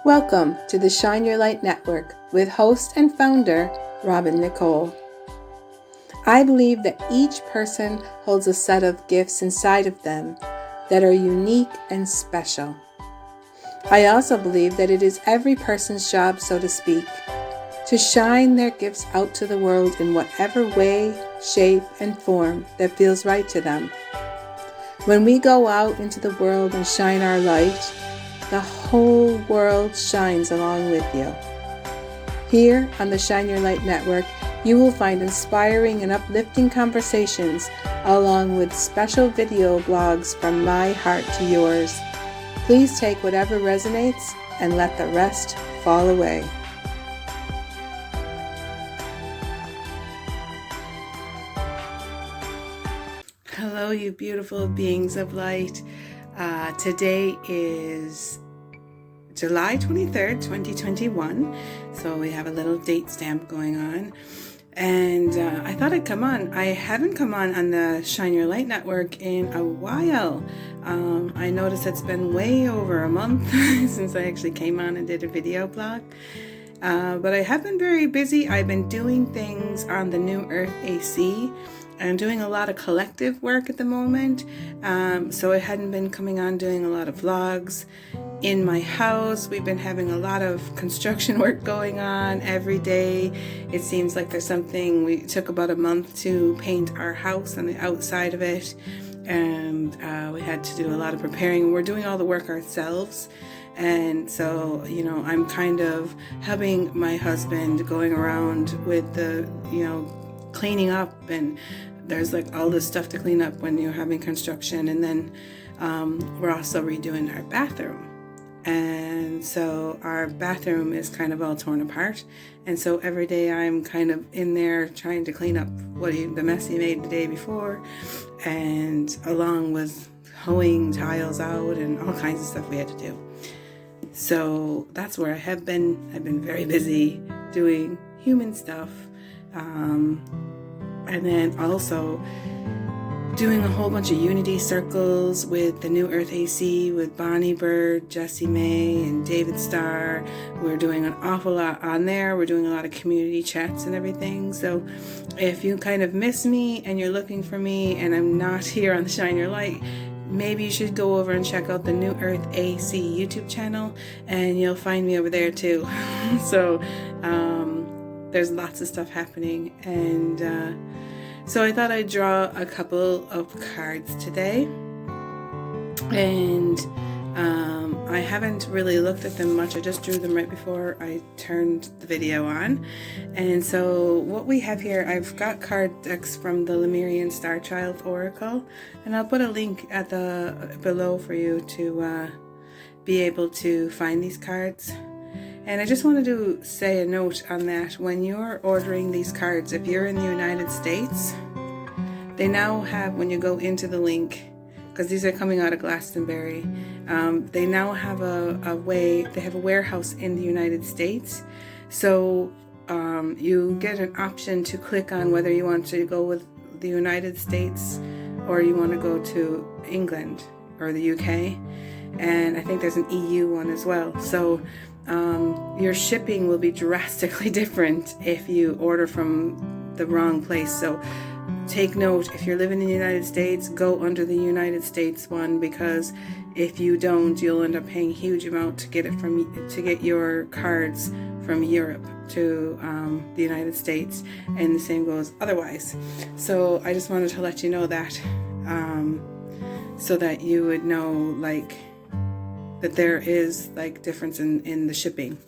Welcome to the Shine Your Light Network with host and founder, Robin Nicole. I believe that each person holds a set of gifts inside of them that are unique and special. I also believe that it is every person's job, so to speak, to shine their gifts out to the world in whatever way, shape, and form that feels right to them. When we go out into the world and shine our light, the whole world shines along with you. Here on the Shine Your Light Network, you will find inspiring and uplifting conversations along with special video blogs from my heart to yours. Please take whatever resonates and let the rest fall away. Hello, you beautiful beings of light. Today is July 23rd, 2021. So we have a little date stamp going on. And I thought I'd come on. I haven't come on the Shine Your Light Network in a while. I noticed it's been way over a month since I actually came on and did a video blog. But I have been very busy. I've been doing things on the New Earth AC. I'm doing a lot of collective work at the moment, so I hadn't been coming on doing a lot of vlogs. In my house, we've been having a lot of construction work going on every day. It seems like there's something. We took about a month to paint our house on the outside of it, and we had to do a lot of preparing. We're doing all the work ourselves. And so, I'm kind of helping my husband going around with the, cleaning up, and there's like all this stuff to clean up when you're having construction. And then we're also redoing our bathroom. And so our bathroom is kind of all torn apart. And so every day I'm kind of in there trying to clean up the mess he made the day before, and along with hauling tiles out and all kinds of stuff we had to do. So that's where I have been. I've been very busy doing human stuff. And then also doing a whole bunch of unity circles with the New Earth AC with Bonnie Bird, Jessie May, and David Starr. We're doing an awful lot on there. We're doing a lot of community chats and everything. So if you kind of miss me and you're looking for me and I'm not here on the Shine Your Light, maybe you should go over and check out the New Earth AC YouTube channel, and you'll find me over there too. So there's lots of stuff happening, and so I thought I'd draw a couple of cards today, and I haven't really looked at them much. I just drew them right before I turned the video on. And so what we have here, I've got card decks from the Lemurian Starchild Oracle, and I'll put a link at the below for you to be able to find these cards. And I just wanted to say a note on that. When you're ordering these cards, if you're in the United States, they now have, when you go into the link, because these are coming out of Glastonbury, they now have a way, they have a warehouse in the United States. So you get an option to click on whether you want to go with the United States or you want to go to England or the UK. And I think there's an EU one as well. So your shipping will be drastically different if you order from the wrong place. So take note, if you're living in the United States, go under the United States one, because if you don't, you'll end up paying a huge amount to get your cards from Europe to the United States, and the same goes otherwise. So I just wanted to let you know that, so that you would know that there is difference in the shipping.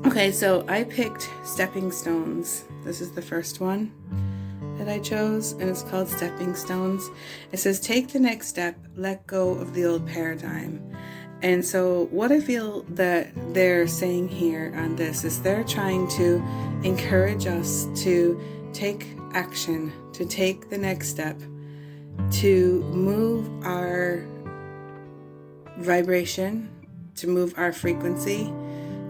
Okay, so I picked Stepping Stones. This is the first one that I chose, and it's called Stepping Stones. It says, take the next step, let go of the old paradigm. And so what I feel that they're saying here on this is they're trying to encourage us to take action, to take the next step, to move our vibration, to move our frequency,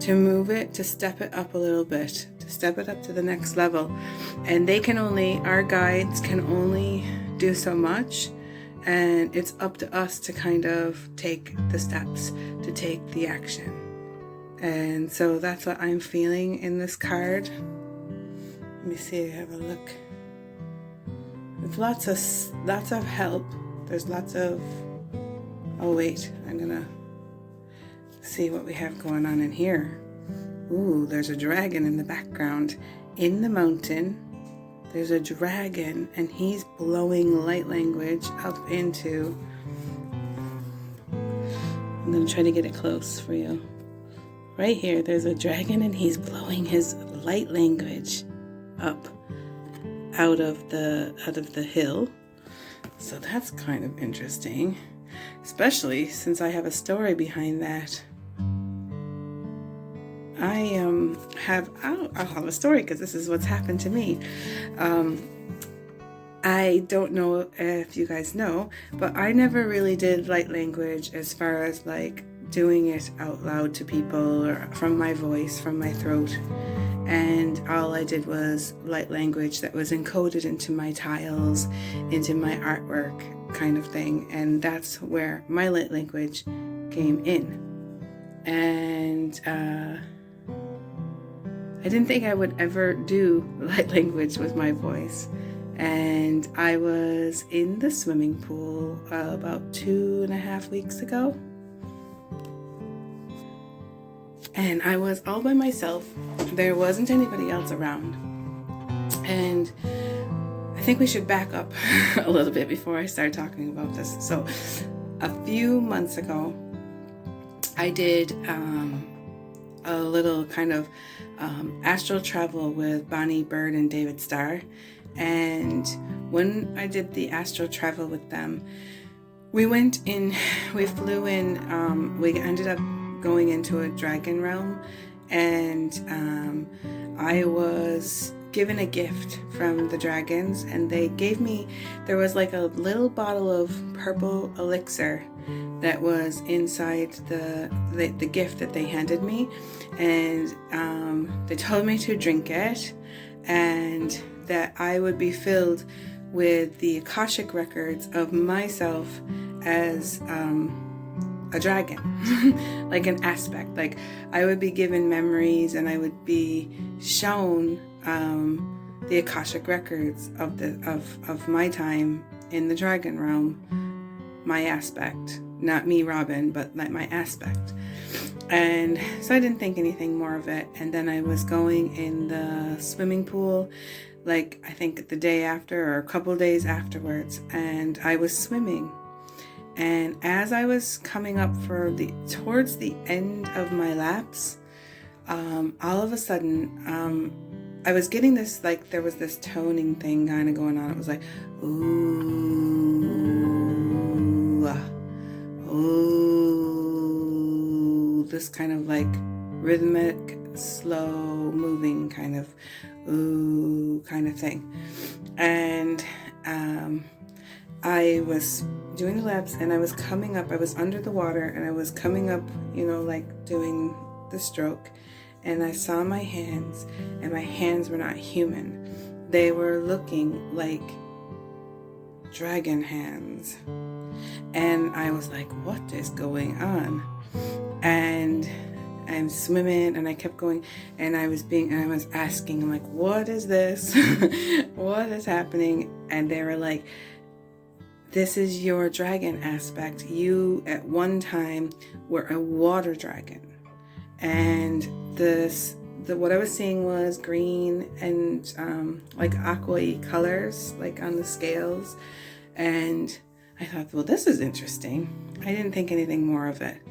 to move it, to step it up a little bit, to step it up to the next level. And our guides can only do so much. And it's up to us to kind of take the steps, to take the action. And so that's what I'm feeling in this card. Let me see, have a look. There's lots of help. There's lots of, oh wait, I'm gonna see what we have going on in here. Ooh, there's a dragon in the background. In the mountain, there's a dragon, and he's blowing light language up into... I'm going to try to get it close for you. Right here, there's a dragon, and he's blowing his light language up out of the hill. So that's kind of interesting, especially since I have a story behind that. I'll have a story because this is what's happened to me. I don't know if you guys know, but I never really did light language as far as like doing it out loud to people or from my voice, from my throat. And all I did was light language that was encoded into my tiles, into my artwork kind of thing. And that's where my light language came in. And I didn't think I would ever do light language with my voice. And I was in the swimming pool about 2.5 weeks ago. And I was all by myself. There wasn't anybody else around. And I think we should back up a little bit before I start talking about this. So a few months ago, I did a little kind of astral travel with Bonnie Bird and David Starr. And when I did the astral travel with them, we flew in, we ended up going into a dragon realm, and I was given a gift from the dragons, and they gave me, there was like a little bottle of purple elixir that was inside the gift that they handed me, and they told me to drink it, and that I would be filled with the Akashic records of myself as a dragon, like an aspect. Like I would be given memories, and I would be shown the Akashic records of my time in the dragon realm, my aspect, not me, Robin, but like my aspect. And so I didn't think anything more of it. And then I was going in the swimming pool, like I think the day after or a couple days afterwards, and I was swimming. And as I was coming up towards the end of my laps, all of a sudden, I was getting this, like there was this toning thing kind of going on. It was like, ooh, ooh, this kind of like rhythmic, slow moving kind of ooh kind of thing. And I was doing the laps, and I was coming up, I was under the water, and I was coming up, like doing the stroke, and I saw my hands, and my hands were not human. They were looking like dragon hands. And I was like, what is going on? And I'm swimming, and I kept going, and I was asking, I'm like, what is this? What is happening? And they were like, this is your dragon aspect. You at one time were a water dragon. And what I was seeing was green and like aqua-y colors, like on the scales. And I thought, well, this is interesting. I didn't think anything more of it.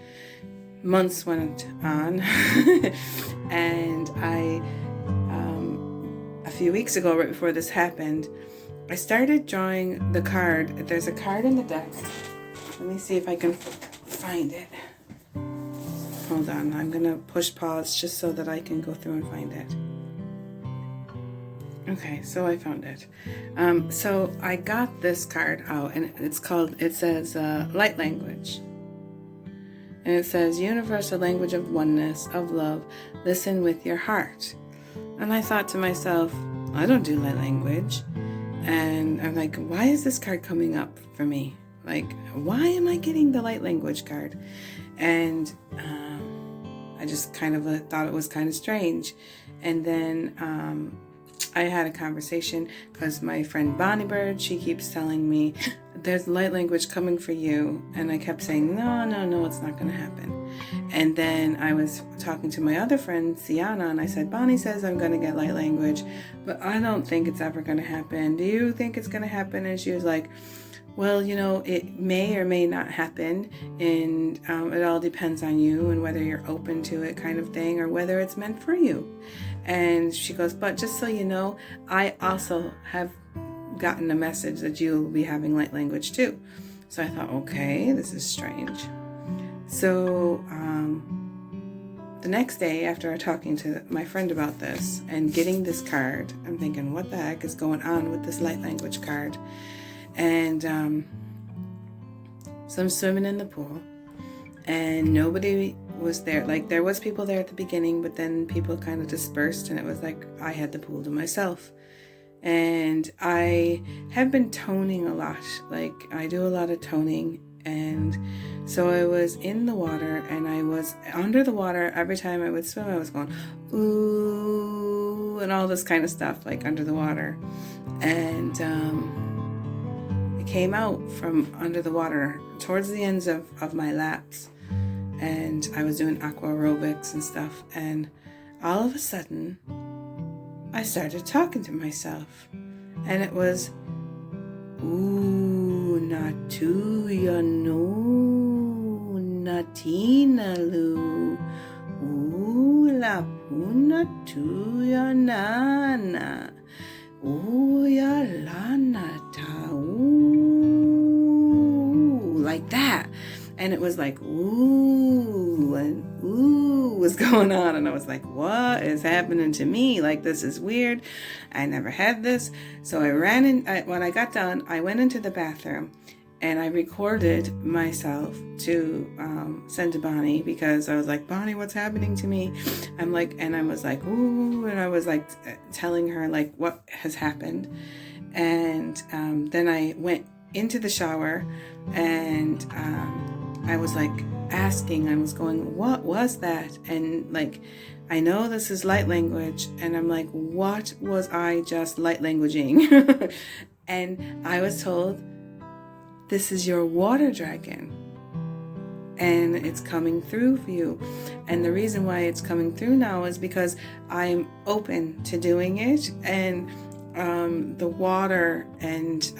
Months went on, and a few weeks ago, right before this happened, I started drawing the card. There's a card in the deck. Let me see if I can find it. Hold on, I'm gonna push pause just so that I can go through and find it. Okay, so I found it. So I got this card out, and it says light language. And it says, universal language of oneness, of love, listen with your heart. And I thought to myself, I don't do light language. And I'm like, why is this card coming up for me? Like, why am I getting the light language card? And I just kind of thought it was kind of strange. And then I had a conversation because my friend Bonnie Bird, she keeps telling me there's light language coming for you. And I kept saying, no, it's not going to happen. And then I was talking to my other friend, Sienna, and I said, Bonnie says I'm going to get light language, but I don't think it's ever going to happen. Do you think it's going to happen? And she was like, well, it may or may not happen, and it all depends on you and whether you're open to it, kind of thing, or whether it's meant for you. And she goes, but just so you know, I also have gotten a message that you'll be having light language too. So I thought, okay, this is strange. So the next day, after talking to my friend about this and getting this card, I'm thinking, what the heck is going on with this light language card? And so I'm swimming in the pool, and nobody was there. Like, there was people there at the beginning, but then people kind of dispersed, and it was like I had the pool to myself. And I have been toning a lot. Like, I do a lot of toning. And so I was in the water, and I was under the water. Every time I would swim, I was going, ooh, and all this kind of stuff, like under the water. And I came out from under the water towards the ends of my laps. And I was doing aqua aerobics and stuff. And all of a sudden, I started talking to myself. And it was, ooh, natuya no, natina lu, ooh, la puna tuya nana, ooh, ya lana ta, ooh, like that. And it was like, ooh, and ooh was going on. And I was like, what is happening to me? Like, this is weird. I never had this. So I ran in. When I got done, I went into the bathroom and I recorded myself to send to Bonnie, because I was like, Bonnie, what's happening to me? And I was like, ooh, and I was like telling her like what has happened. And then I went into the shower, and I was like asking, I was going, what was that? And like, I know this is light language, and I'm like, what was I just light languaging? And I was told, this is your water dragon, and it's coming through for you. And the reason why it's coming through now is because I'm open to doing it, and the water and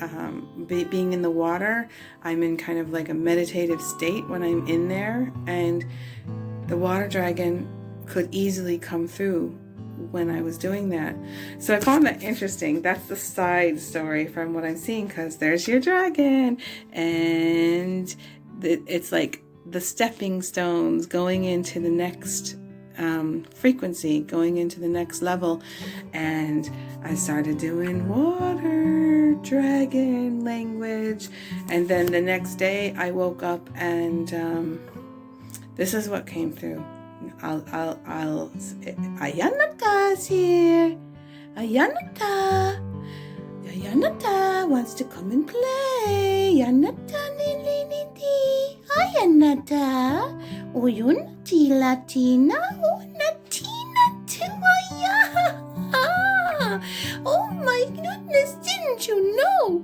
being in the water, I'm in kind of like a meditative state when I'm in there, and the water dragon could easily come through when I was doing that. So I found that interesting. That's the side story from what I'm seeing, because there's your dragon, and it's like the stepping stones going into the next frequency, going into the next level. And I started doing water dragon language, and then the next day I woke up, and this is what came through. Ayanata's here. Ayanata wants to come and play. Ayanata nilini. Ayanata. Oyunati Latina. Natina Timaya. Oh my goodness, didn't you know?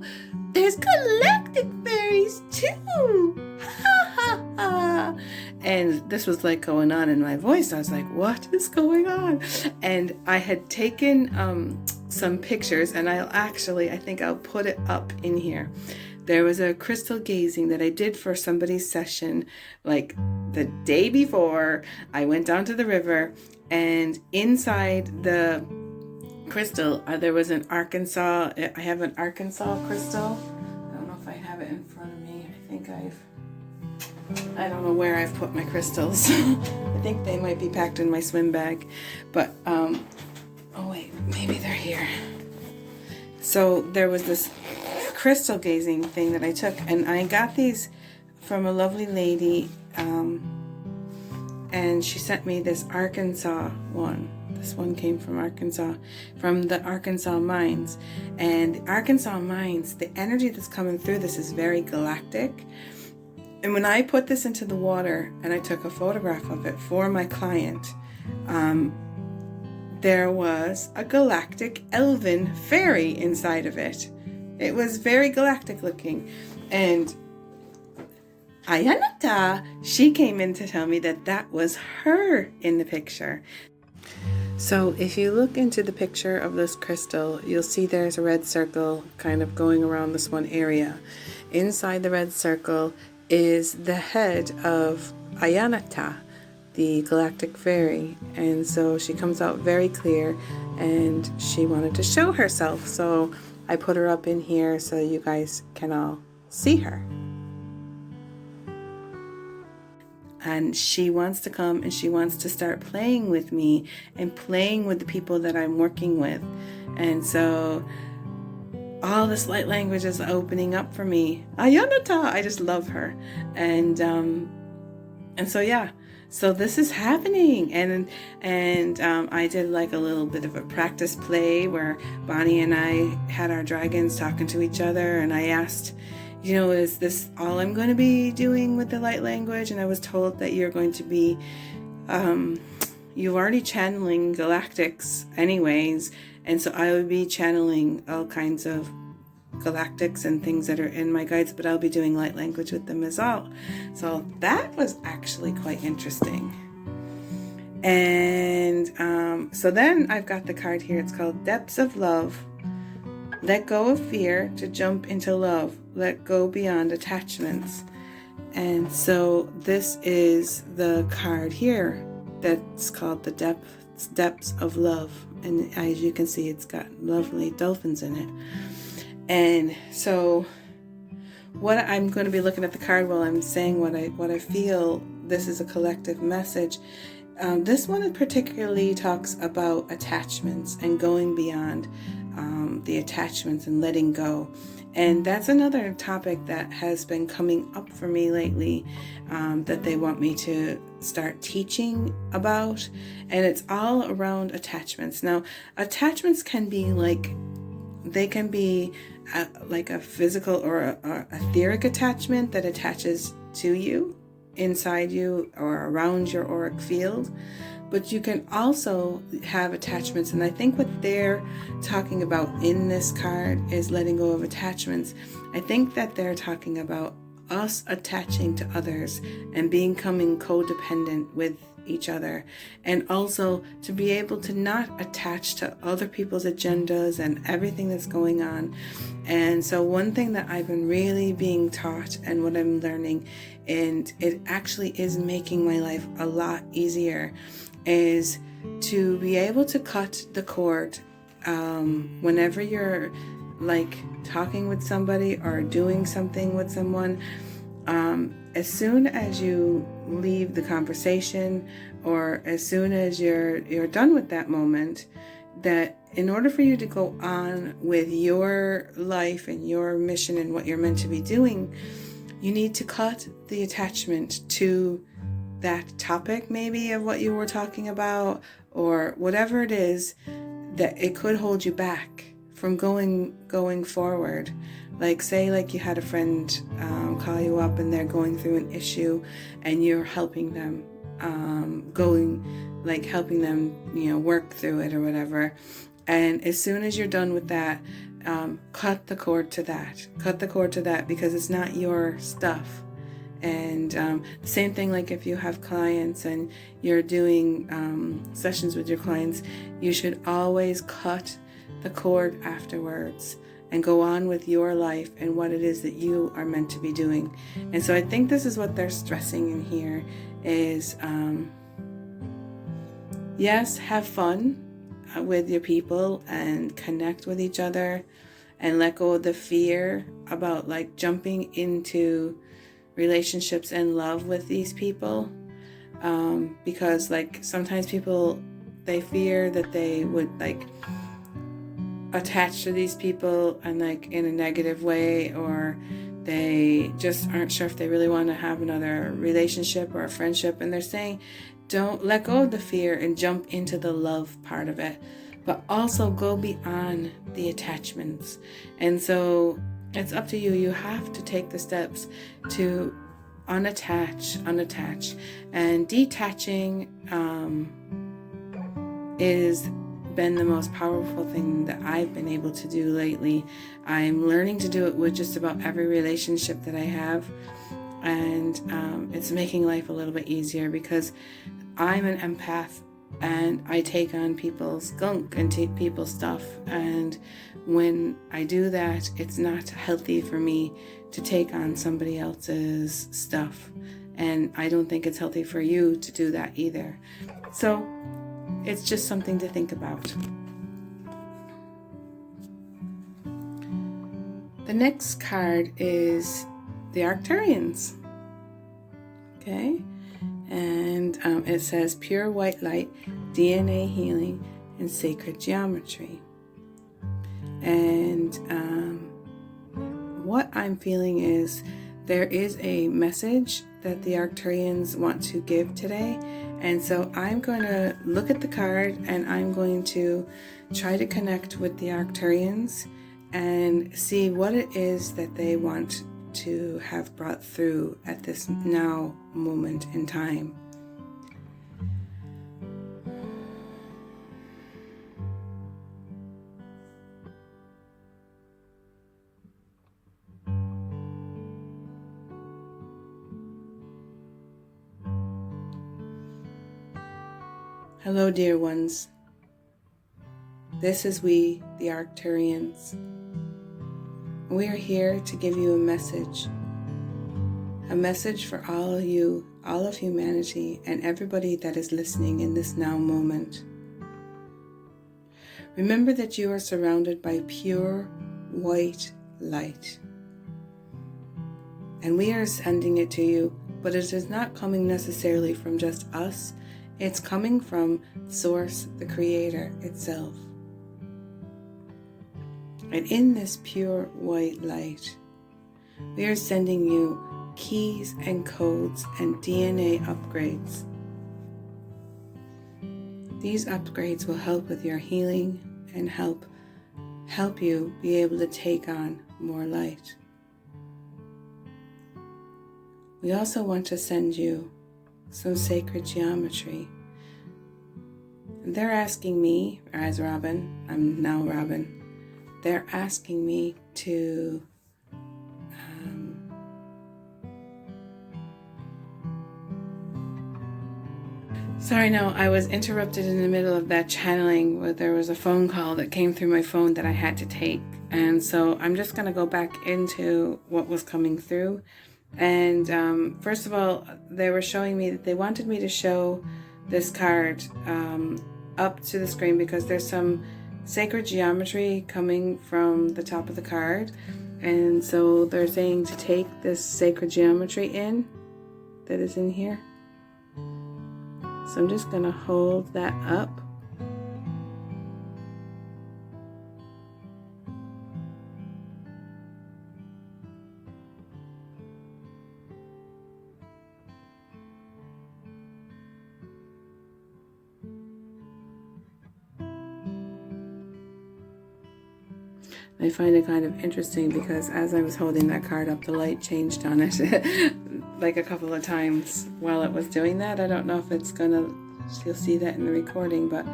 There's galactic fairies too. Ha ha ha. And this was like going on in my voice. I was like, what is going on? And I had taken some pictures, and I think I'll put it up in here. There was a crystal gazing that I did for somebody's session like the day before. I went down to the river, and inside the crystal, there was an Arkansas. I have an Arkansas crystal. I don't know if I have it in front of me. I don't know where I've put my crystals. I think they might be packed in my swim bag. But, oh wait, maybe they're here. So there was this crystal gazing thing that I took, and I got these from a lovely lady, and she sent me this Arkansas one This one came from Arkansas, from the Arkansas mines. And the Arkansas mines, the energy that's coming through this is very galactic. And when I put this into the water and I took a photograph of it for my client, there was a galactic elven fairy inside of it. It was very galactic looking. And Ayanata, she came in to tell me that that was her in the picture. So if you look into the picture of this crystal, you'll see there's a red circle kind of going around this one area. Inside the red circle is the head of Ayanata, the galactic fairy. And so she comes out very clear, and she wanted to show herself. So I put her up in here so you guys can all see her. And she wants to come and she wants to start playing with me and playing with the people that I'm working with. And so all this light language is opening up for me. Ayanata, I just love her. And so yeah, so this is happening. And I did like a little bit of a practice play where Bonnie and I had our dragons talking to each other, and I asked, is this all I'm going to be doing with the light language? And I was told that you're going to be you're already channeling galactics anyways, and so I would be channeling all kinds of galactics and things that are in my guides, but I'll be doing light language with them as well. So that was actually quite interesting. And so then I've got the card here. It's called Depths of Love. Let go of fear to jump into love. Let go beyond attachments. And so this is the card here that's called the Depths of Love. And as you can see, it's got lovely dolphins in it. And so what I'm going to be looking at the card while I'm saying what I feel, this is a collective message. This one particularly talks about attachments and going beyond the attachments and letting go. And that's another topic that has been coming up for me lately, that they want me to start teaching about. And it's all around attachments. Now, attachments can be like a physical or a etheric attachment that attaches to you, inside you, or around your auric field. But you can also have attachments, and I think what they're talking about in this card is letting go of attachments. I think that they're talking about us attaching to others and becoming codependent with each other, and also to be able to not attach to other people's agendas and everything that's going on. And so one thing that I've been really being taught, and what I'm learning, and it actually is making my life a lot easier, is to be able to cut the cord whenever you're like talking with somebody or doing something with someone. As soon as you leave the conversation, or as soon as you're done with that moment, that in order for you to go on with your life and your mission and what you're meant to be doing, you need to cut the attachment to that topic, maybe of what you were talking about, or whatever it is that it could hold you back from going forward. Like, say, like you had a friend call you up and they're going through an issue, and you're helping them, helping them, work through it or whatever. And as soon as you're done with that, cut the cord to that, because it's not your stuff. And the same thing, like if you have clients and you're doing sessions with your clients, you should always cut the cord afterwards and go on with your life and what it is that you are meant to be doing. And so I think this is what they're stressing in here is, yes, have fun with your people and connect with each other, and let go of the fear about like jumping into relationships and love with these people, because like sometimes people, they fear that they would like attach to these people and like in a negative way, or they just aren't sure if they really want to have another relationship or a friendship. And they're saying don't let go of the fear and jump into the love part of it, but also go beyond the attachments. And so it's up to you. You have to take the steps to unattach. And detaching is been the most powerful thing that I've been able to do lately. I'm learning to do it with just about every relationship that I have, and it's making life a little bit easier because I'm an empath and I take on people's gunk and take people's stuff, and when I do that, it's not healthy for me to take on somebody else's stuff, and I don't think it's healthy for you to do that either. So it's just something to think about. The next card is the Arcturians. Okay, and it says pure white light, DNA healing, and sacred geometry. And what I'm feeling is there is a message that the Arcturians want to give today. And so I'm going to look at the card and I'm going to try to connect with the Arcturians and see what it is that they want to have brought through at this now moment in time. Hello, dear ones. This is we, the Arcturians. We are here to give you a message for all of you, all of humanity, and everybody that is listening in this now moment. Remember that you are surrounded by pure white light, and we are sending it to you, but it is not coming necessarily from just us. It's coming from Source, the Creator itself. And in this pure white light, we are sending you keys and codes and DNA upgrades. These upgrades will help with your healing and help you be able to take on more light. We also want to send you some sacred geometry. And they're asking me, as Robin, I'm now Robin, they're asking me to sorry, no, I was interrupted in the middle of that channeling where there was a phone call that came through my phone that I had to take. And so I'm just going to go back into what was coming through. And first of all, they were showing me that they wanted me to show this card up to the screen because there's some sacred geometry coming from the top of the card. And so they're saying to take this sacred geometry in that is in here. So I'm just going to hold that up. I find it kind of interesting because as I was holding that card up, the light changed on it like a couple of times while it was doing that. I don't know if it's gonna, you'll see that in the recording, but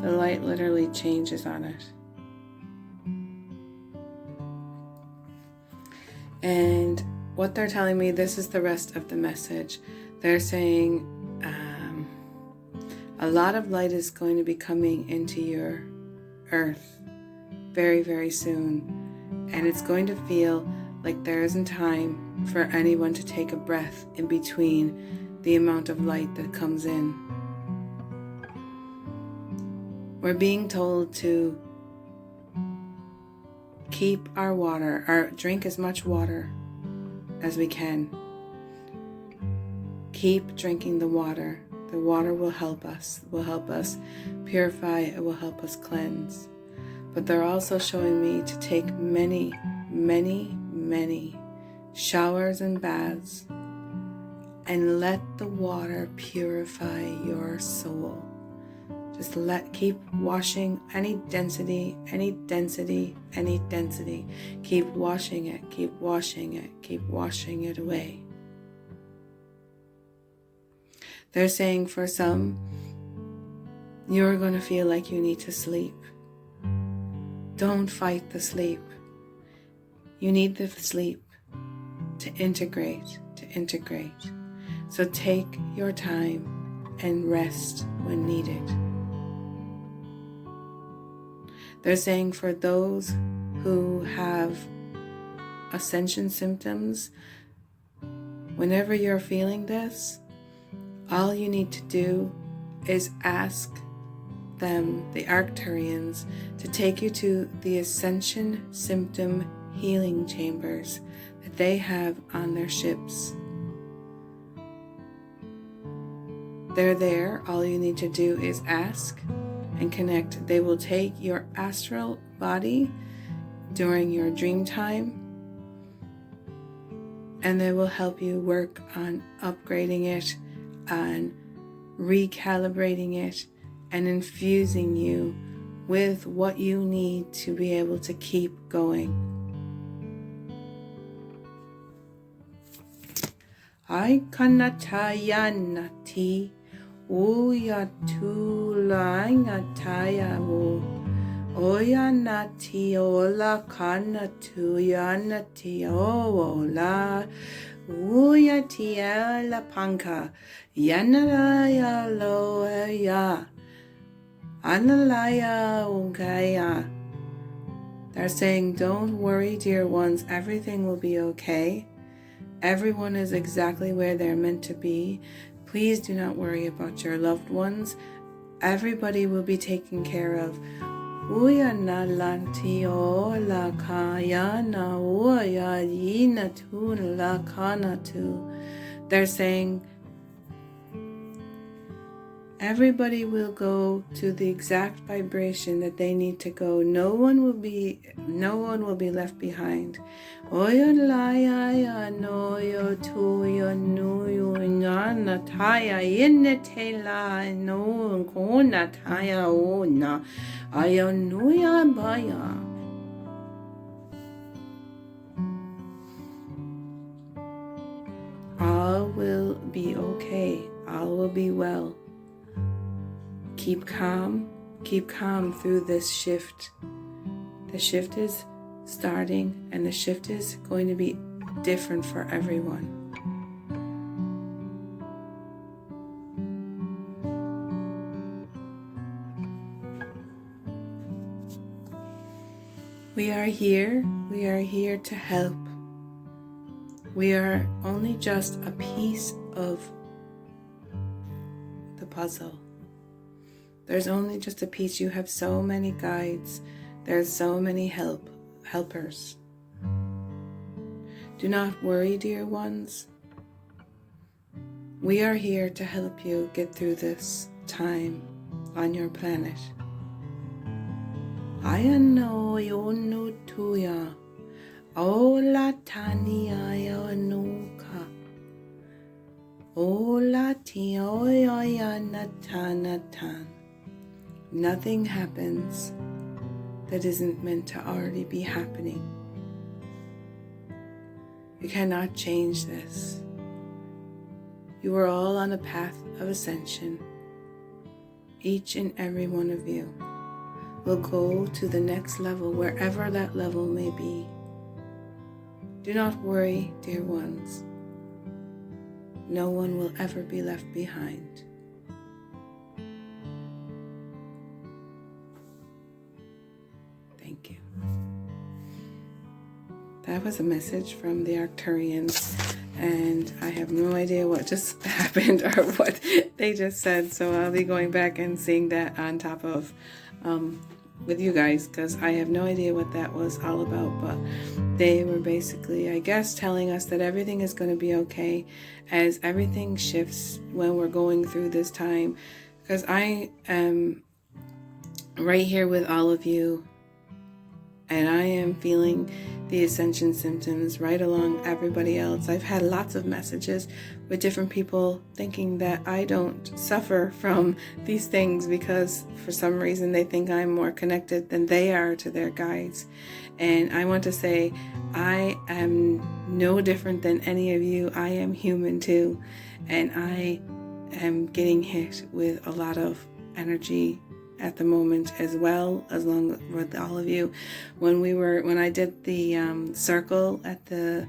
the light literally changes on it. And what they're telling me, this is the rest of the message. They're saying a lot of light is going to be coming into your earth very, very soon, and it's going to feel like there isn't time for anyone to take a breath in between the amount of light that comes in. We're being told to keep our water, or drink as much water as we can. Keep drinking the water. The water will help us purify, it will help us cleanse. But they're also showing me to take many, many, many showers and baths and let the water purify your soul. Just keep washing any density. Keep washing it, keep washing it away. They're saying for some, you're going to feel like you need to sleep. Don't fight the sleep. You need the sleep to integrate. So take your time and rest when needed. They're saying for those who have ascension symptoms, whenever you're feeling this, all you need to do is ask them, the Arcturians, to take you to the ascension symptom healing chambers that they have on their ships. They're there. All you need to do is ask and connect. They will take your astral body during your dream time, and they will help you work on upgrading it, on recalibrating it, and infusing you with what you need to be able to keep going. I kanatayanati uyatulayanatayawo oyanati ola kanatuyanati ola uyatiela panka yanalaya loya analaya ungaya. They're saying, don't worry, dear ones, everything will be okay. Everyone is exactly where they're meant to be. Please do not worry about your loved ones. Everybody will be taken care of. They're saying, everybody will go to the exact vibration that they need to go. No one will be left behind. All will be okay. All will be well. Keep calm through this shift. The shift is starting, and the shift is going to be different for everyone. We are here to help. We are only just a piece of the puzzle. There's only just a piece. You have so many guides. There's so many helpers. Do not worry, dear ones. We are here to help you get through this time on your planet. Ayano yonu tuya. Ola tania yonuka. Ola tioya natanatan. Nothing happens that isn't meant to already be happening. You cannot change this. You are all on a path of ascension. Each and every one of you will go to the next level, wherever that level may be. Do not worry, dear ones. No one will ever be left behind. Thank you. That was a message from the Arcturians, and I have no idea what just happened or what they just said, so I'll be going back and seeing that on top of with you guys, because I have no idea what that was all about. But they were basically, I guess, telling us that everything is going to be okay as everything shifts when we're going through this time, because I am right here with all of you, and I am feeling the the ascension symptoms right along everybody else. I've had lots of messages with different people thinking that I don't suffer from these things because for some reason they think I'm more connected than they are to their guides. And I want to say I am no different than any of you. I am human too, and I am getting hit with a lot of energy at the moment, as well as along with all of you. When I did the circle at the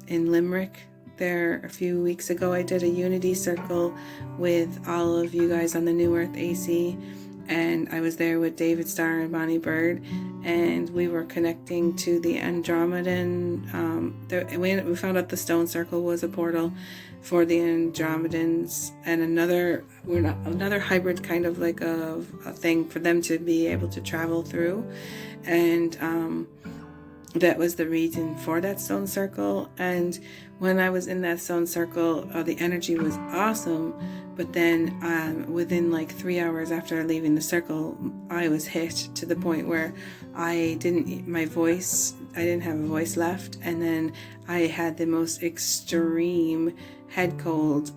in Limerick there a few weeks ago, I did a unity circle with all of you guys on the New Earth AC, and I was there with David Starr and Bonnie Bird, and we were connecting to the Andromedan. We found out the stone circle was a portal for the Andromedans, and another hybrid kind of like a thing for them to be able to travel through, and that was the reason for that stone circle. And when I was in that stone circle, the energy was awesome, but then within like 3 hours after leaving the circle, I was hit to the point where I didn't have a voice left, and then I had the most extreme head cold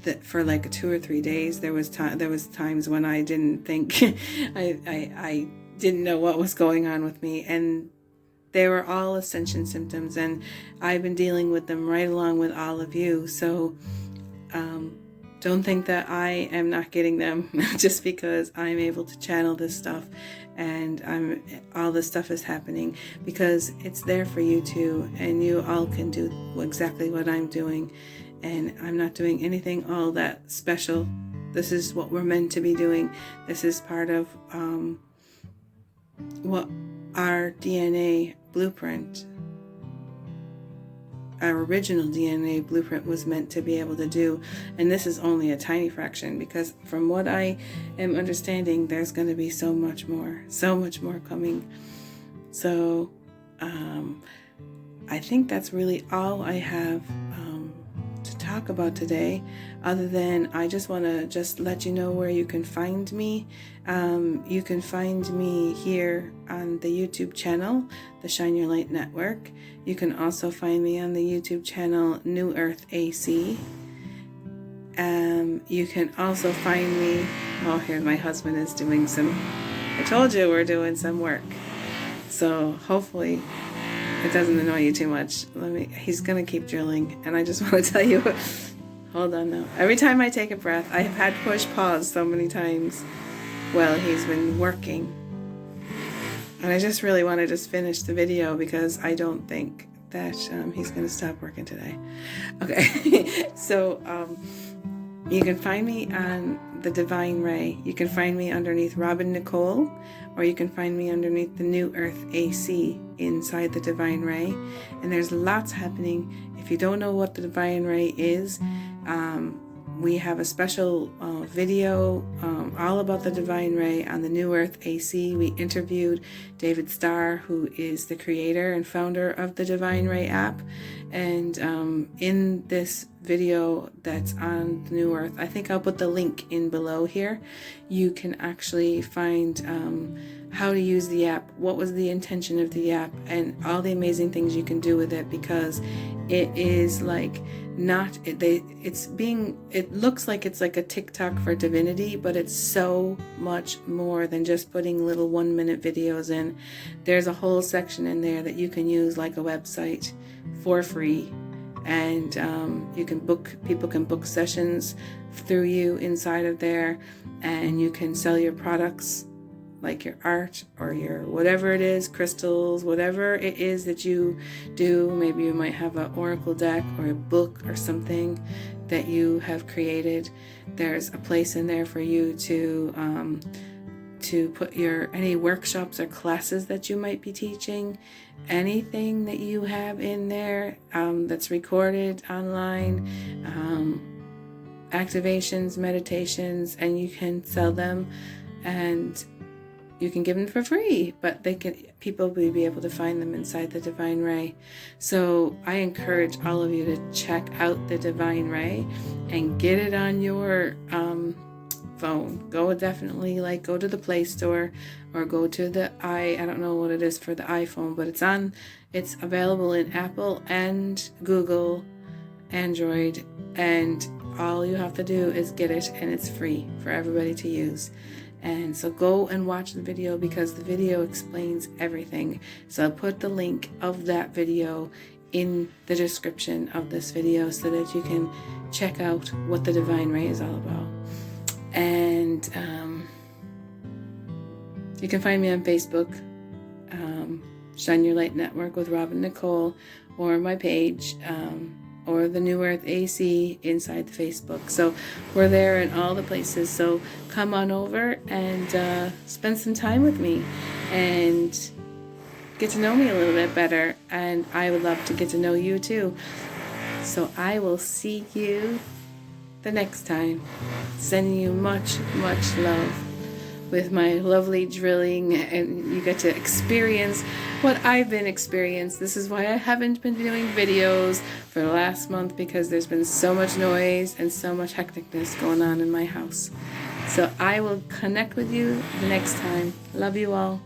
that for like 2 or 3 days. There was times when I didn't think I didn't know what was going on with me, and they were all ascension symptoms, and I've been dealing with them right along with all of you. So don't think that I am not getting them just because I'm able to channel this stuff and all this stuff is happening, because it's there for you too, and you all can do exactly what I'm doing, and I'm not doing anything all that special. This is what we're meant to be doing. This is part of what our DNA blueprint, our original DNA blueprint was meant to be able to do. And this is only a tiny fraction, because from what I am understanding, there's going to be so much more coming. So I think that's really all I have to talk about today, other than I just want to just let you know where you can find me. You can find me here on the YouTube channel, the Shine Your Light Network. You can also find me on the YouTube channel New Earth AC. You can also find me, here my husband is doing I told you we're doing some work, so hopefully it doesn't annoy you too much. He's gonna keep drilling, and I just want to tell you, hold on now. Every time I take a breath, I have had to push pause so many times while he's been working. And I just really want to just finish the video, because I don't think that he's gonna stop working today. Okay, so you can find me on the Divine Ray. You can find me underneath Robin Nicole, or you can find me underneath the New Earth AC inside the Divine Ray. And there's lots happening. If you don't know what the Divine Ray is, we have a special video all about the Divine Ray on the New Earth AC. We interviewed David Starr, who is the creator and founder of the Divine Ray app. And in this video that's on the New Earth, I think I'll put the link in below here. You can actually find how to use the app, what was the intention of the app, and all the amazing things you can do with it, because it is like it looks like it's like a TikTok for divinity, but it's so much more than just putting little 1-minute videos in. There's a whole section in there that you can use like a website for free, and people can book sessions through you inside of there, and you can sell your products, like your art or your whatever it is, crystals, whatever it is that you do. Maybe you might have an oracle deck or a book or something that you have created. There's a place in there for you to put any workshops or classes that you might be teaching, anything that you have in there that's recorded online, activations, meditations, and you can sell them, and you can give them for free, but people will be able to find them inside the Divine Ray. So I encourage all of you to check out the Divine Ray and get it on your phone. Go definitely go to the Play Store or go to the I don't know what it is for the iPhone, but it's available in Apple and Google, Android, and all you have to do is get it, and it's free for everybody to use. And so go and watch the video, because the video explains everything. So I'll put the link of that video in the description of this video so that you can check out what the Divine Ray is all about. And you can find me on Facebook, Shine Your Light Network with Robin Nicole, or my page, or the New Earth AC inside the Facebook. So we're there in all the places. So come on over and spend some time with me and get to know me a little bit better. And I would love to get to know you too. So I will see you the next time. Sending you much, much love with my lovely drilling, and you get to experience what I've been experiencing. This is why I haven't been doing videos for the last month, because there's been so much noise and so much hecticness going on in my house. So I will connect with you the next time. Love you all.